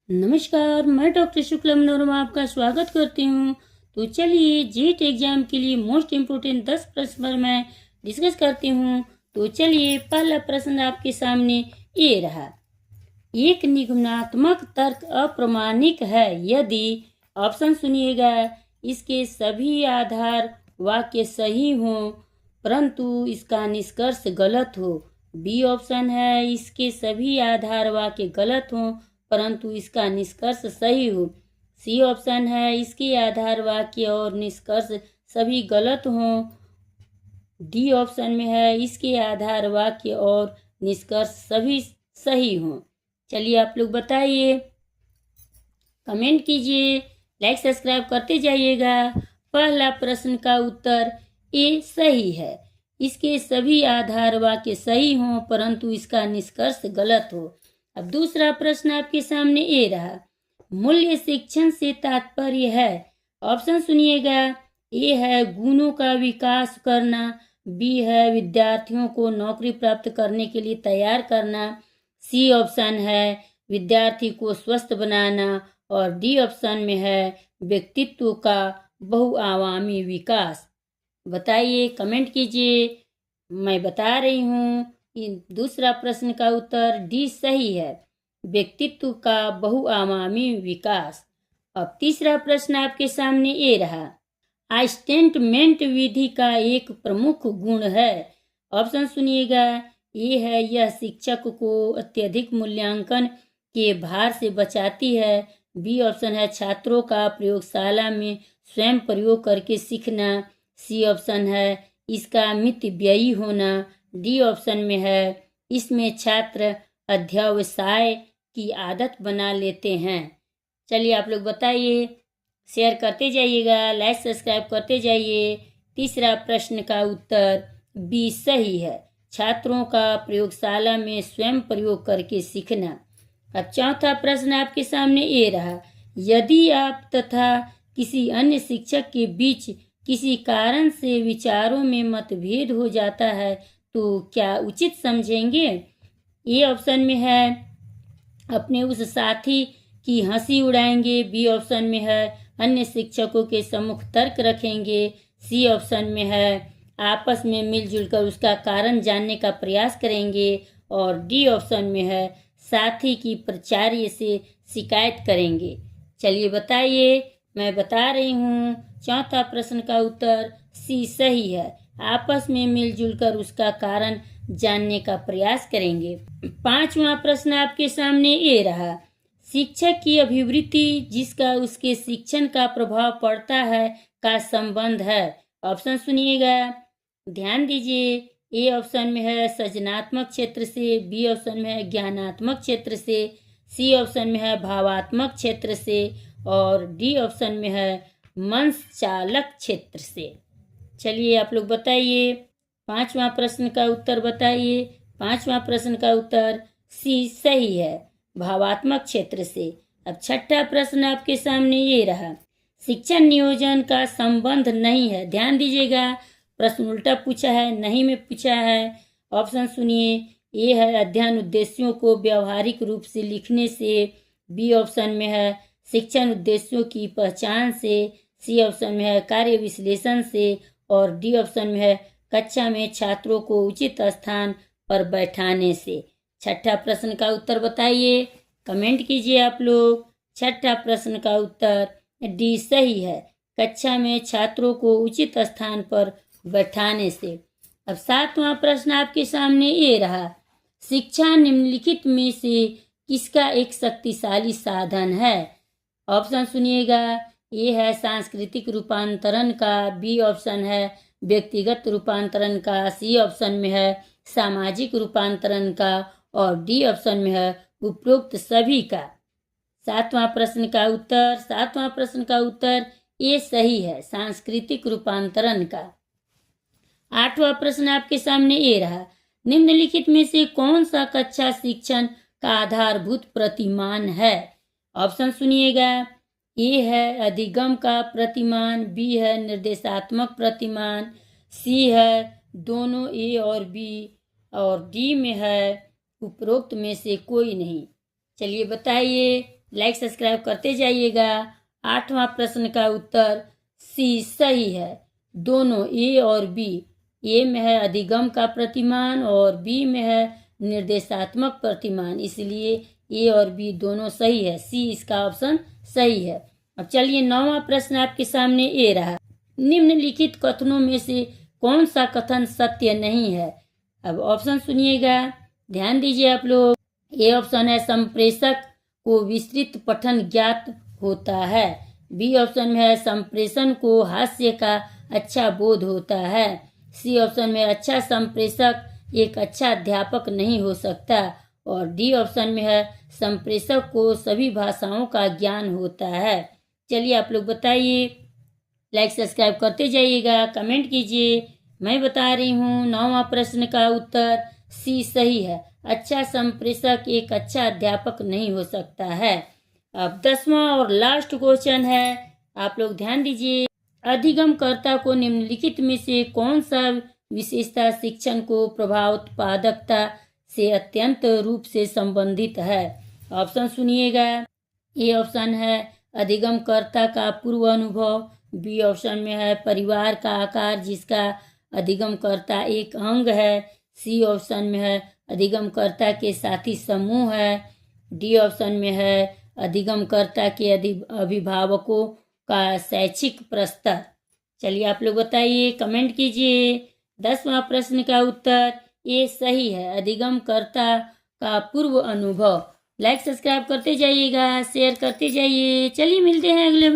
नमस्कार, मैं डॉक्टर शुक्ला मनोरमा आपका स्वागत करती हूँ। तो चलिए जेट एग्जाम के लिए मोस्ट इम्पोर्टेंट 10 प्रश्न पर मैं डिस्कस करती हूँ। तो चलिए पहला प्रश्न आपके सामने ये रहा। एक निगमनात्मक तर्क अप्रामाणिक है यदि ऑप्शन सुनिएगा, इसके सभी आधार वाक्य सही हों परंतु इसका निष्कर्ष गलत हो। बी ऑप्शन है, इसके सभी आधार वाक्य गलत हों परंतु इसका निष्कर्ष सही हो। सी ऑप्शन है, इसके आधार वाक्य और निष्कर्ष सभी गलत हों। डी ऑप्शन में है, इसके आधार वाक्य और निष्कर्ष सभी सही हों। चलिए आप लोग बताइए, कमेंट कीजिए, लाइक सब्सक्राइब करते जाइएगा। पहला प्रश्न का उत्तर ए सही है, इसके सभी आधार वाक्य सही हों परंतु इसका निष्कर्ष गलत हो। अब दूसरा प्रश्न आपके सामने ये रहा। मूल्य शिक्षण से तात्पर्य है, ऑप्शन सुनिएगा, ए है गुणों का विकास करना, बी है विद्यार्थियों को नौकरी प्राप्त करने के लिए तैयार करना, सी ऑप्शन है विद्यार्थी को स्वस्थ बनाना और डी ऑप्शन में है व्यक्तित्व का बहुआयामी विकास। बताइए, कमेंट कीजिए। मैं बता रही हूँ, दूसरा प्रश्न का उत्तर डी सही है, व्यक्तित्व का बहुआयामी विकास। अब तीसरा प्रश्न आपके सामने ये रहा। असाइनमेंट विधि का एक प्रमुख गुण है, ऑप्शन सुनिएगा, ये है यह शिक्षक को अत्यधिक मूल्यांकन के भार से बचाती है, बी ऑप्शन है छात्रों का प्रयोगशाला में स्वयं प्रयोग करके सीखना, सी ऑप्शन है इसका मितव्ययी होना, डी ऑप्शन में है इसमें छात्र अध्यवसाय की आदत बना लेते हैं। चलिए आप लोग बताइए, शेयर करते जाइएगा, लाइक सब्सक्राइब करते जाइए। तीसरा प्रश्न का उत्तर बी सही है, छात्रों का प्रयोगशाला में स्वयं प्रयोग करके सीखना। अब चौथा प्रश्न आपके सामने ये रहा। यदि आप तथा किसी अन्य शिक्षक के बीच किसी कारण से विचारों में मतभेद हो जाता है तो क्या उचित समझेंगे? ए ऑप्शन में है अपने उस साथी की हंसी उड़ाएंगे, बी ऑप्शन में है अन्य शिक्षकों के सम्मुख तर्क रखेंगे, सी ऑप्शन में है आपस में मिलजुल कर उसका कारण जानने का प्रयास करेंगे और डी ऑप्शन में है साथी की प्राचार्य से शिकायत करेंगे। चलिए बताइए, मैं बता रही हूँ, चौथा प्रश्न का उत्तर सी सही है, आपस में मिलजुल कर उसका कारण जानने का प्रयास करेंगे। पांचवा प्रश्न आपके सामने ये रहा। शिक्षक की अभिवृत्ति जिसका उसके शिक्षण का प्रभाव पड़ता है का संबंध है, ऑप्शन सुनिएगा, ध्यान दीजिए। ए ऑप्शन में है सृजनात्मक क्षेत्र से, बी ऑप्शन में है ज्ञानात्मक क्षेत्र से, सी ऑप्शन में है भावात्मक क्षेत्र से और डी ऑप्शन में है मनचालक क्षेत्र से। चलिए आप लोग बताइए, पांचवा प्रश्न का उत्तर बताइए। पांचवा प्रश्न का उत्तर सी सही है, भावात्मक क्षेत्र से। अब छठा प्रश्न आपके सामने ये रहा। शिक्षण नियोजन का संबंध नहीं है, ध्यान दीजिएगा, प्रश्न उल्टा पूछा है, नहीं में पूछा है। ऑप्शन सुनिए, ए है अध्ययन उद्देश्यों को व्यवहारिक रूप से लिखने से, बी ऑप्शन में है शिक्षण उद्देश्यों की पहचान से, सी ऑप्शन में है कार्य विश्लेषण से और डी ऑप्शन में है कक्षा में छात्रों को उचित स्थान पर बैठाने से। छठा प्रश्न का उत्तर बताइए, कमेंट कीजिए आप लोग। छठा प्रश्न का उत्तर डी सही है, कक्षा में छात्रों को उचित स्थान पर बैठाने से। अब सातवां प्रश्न आपके सामने ये रहा। शिक्षा निम्नलिखित में से किसका एक शक्तिशाली साधन है? ऑप्शन सुनिएगा, ए है सांस्कृतिक रूपांतरण का, बी ऑप्शन है व्यक्तिगत रूपांतरण का, सी ऑप्शन में है सामाजिक रूपांतरण का और डी ऑप्शन में है उपरोक्त सभी का। सातवां प्रश्न का उत्तर ए सही है, सांस्कृतिक रूपांतरण का। आठवां प्रश्न आपके सामने ये रहा। निम्नलिखित में से कौन सा कक्षा शिक्षण का आधारभूत प्रतिमान है? ऑप्शन सुनिएगा, ए है अधिगम का प्रतिमान, बी है निर्देशात्मक प्रतिमान, सी है दोनों ए और बी और डी में है उपरोक्त में से कोई नहीं। चलिए बताइए, लाइक सब्सक्राइब करते जाइएगा। 8वां प्रश्न का उत्तर सी सही है। दोनों ए और बी, ए में है अधिगम का प्रतिमान और बी में है निर्देशात्मक प्रतिमान, इसलिए ए और बी दोनों सही है। सी इसका ऑप्शन सही है। अब चलिए 9वां प्रश्न आपके सामने ए रहा। निम्नलिखित कथनों में से कौन सा कथन सत्य नहीं है? अब ऑप्शन सुनिएगा, ध्यान दीजिए आप लोग। ए ऑप्शन है संप्रेषक को विस्तृत पठन ज्ञात होता है। बी ऑप्शन में है संप्रेषण को हास्य का अच्छा बोध होता है। सी ऑप्शन में अच्छा संप्रेषक एक अच्छा अध्यापक नहीं हो सकता और डी ऑप्शन में है संप्रेषक को सभी भाषाओं का ज्ञान होता है। चलिए आप लोग बताइए, लाइक सब्सक्राइब करते जाइएगा, कमेंट कीजिए। मैं बता रही हूँ 9वां प्रश्न का उत्तर सी सही है। अच्छा संप्रेषक एक अच्छा अध्यापक नहीं हो सकता है। अब 10वां और लास्ट क्वेश्चन है, आप लोग ध्यान दीजिए। अधिगमकर्ता को निम्नलिखित में से कौन सा विशेषता शिक्षण को प्रभावोत्पादकता से अत्यंत रूप से संबंधित है? ऑप्शन सुनिएगा। ए ऑप्शन है अधिगमकर्ता का पूर्व अनुभव। बी ऑप्शन में है परिवार का आकार जिसका अधिगमकर्ता एक अंग है। सी ऑप्शन में है अधिगमकर्ता के साथी समूह है। डी ऑप्शन में है अधिगमकर्ता के अभिभावकों का शैक्षिक स्तर। चलिए आप लोग बताइए, कमेंट कीजिए। 10वां प्रश्न का उत्तर ए सही है, अधिगमकर्ता का पूर्व अनुभव। लाइक सब्सक्राइब करते जाइएगा, शेयर करते जाइए। चलिए मिलते हैं अगले